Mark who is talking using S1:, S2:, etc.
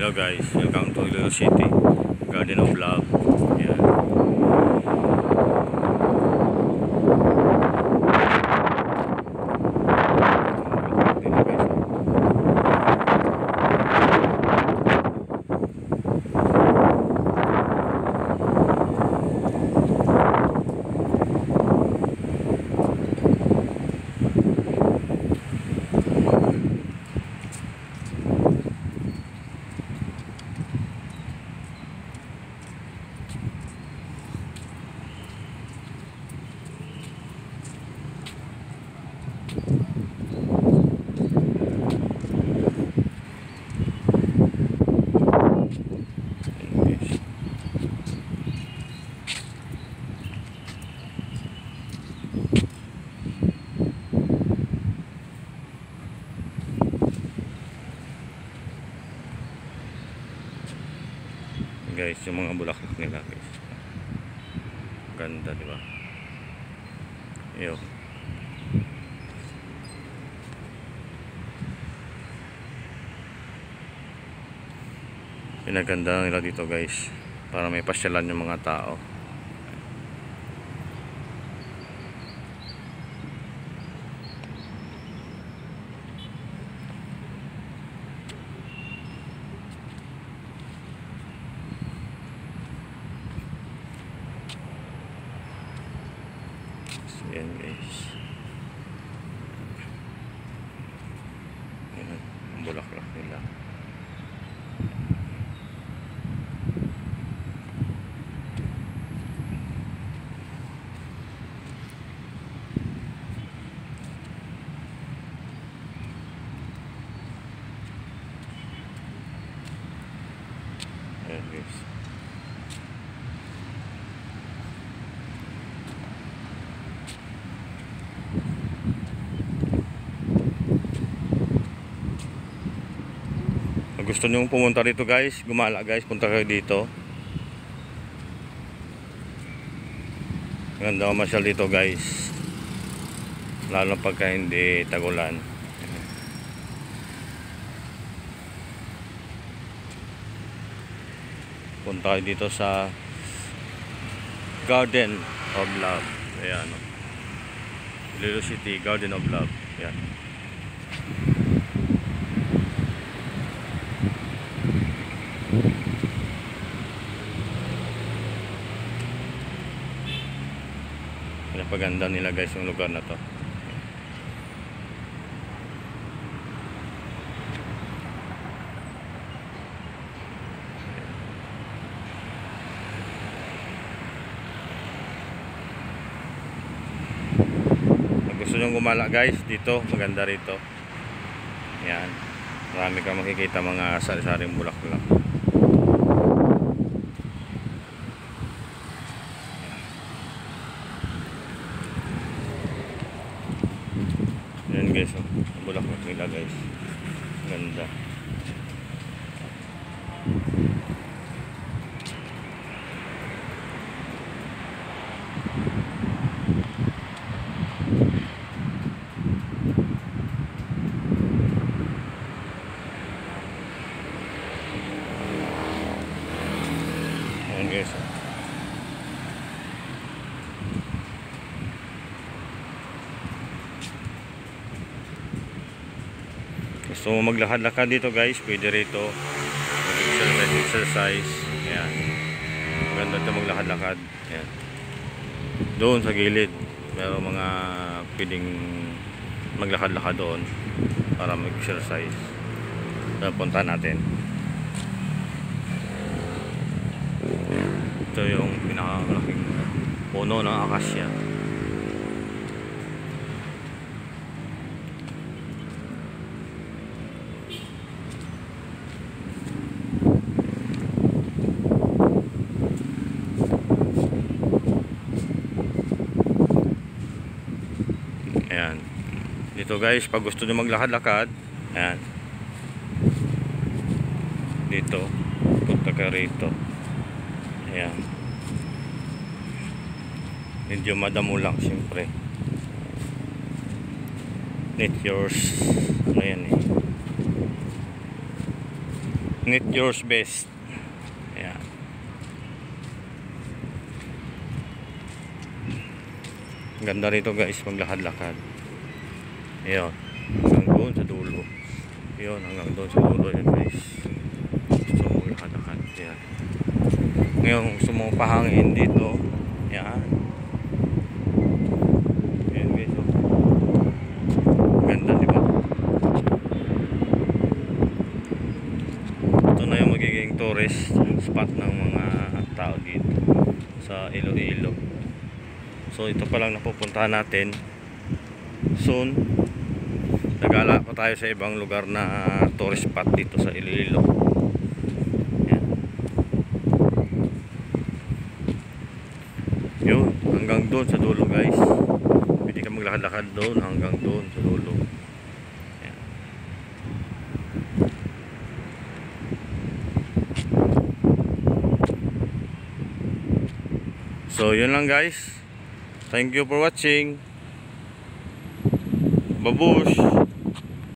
S1: Hello guys, welcome to Iloilo City, Garden of Love. Yan. Guys, yung mga bulaklak nila guys, ganda, di ba? Yo, pinaganda nila dito guys para may pasyalan yung mga tao. Ayan guys, ayan ang bulaklak nila. Ayan guys, gusto nyo pumunta dito guys, gumala guys, punta kayo dito. Ganda masyal dito guys, lalo pagka hindi tagulan. Punta kayo dito sa Garden of Love. Ayan, Iloilo City, Garden of Love. Ayan. Napaganda nila guys yung lugar na to. Pag gusto nyo gumala guys dito, maganda rito. Yan, marami kang makikita mga sari-saring bulaklak. Yan guys, bulaklak nila guys, ganda. Yan guys, gusto mo maglakad-lakad dito guys, pwede rito mag-exercise. Ayan, maganda ito maglakad-lakad. Ayan, doon sa gilid meron mga pwedeng maglakad-lakad doon para mag-exercise. Punta natin. Ito yung pinakamalaking puno ng akasya. Ayan, dito guys, pag gusto nyo maglakad-lakad, ayan, dito punta ka rito. Ayan, medyo madamo lang siyempre. Need yours, ano yan eh, Need yours best. Ayan. Ganda rito guys, maglakad-lakad. Ayun, hanggang doon sa dulo. Ayun, hanggang doon sa dulo yun guys. Gusto mo maglakad-lakad. Ayan. Ngayon, gusto mo pahangin dito. Ayan. Ayan guys. Oh. Ganda, di ba? Ito na yung magiging tourist spot ng mga tao dito sa Iloilo. So ito pa lang napupuntahan natin. Soon nagala pa tayo sa ibang lugar na tourist spot dito sa Iloilo. Yan. Yun, hanggang doon sa dulo guys. Pwede ka maglakad-lakad doon hanggang doon sa dulo. Yan. So yun lang guys. Thank you for watching. Babush.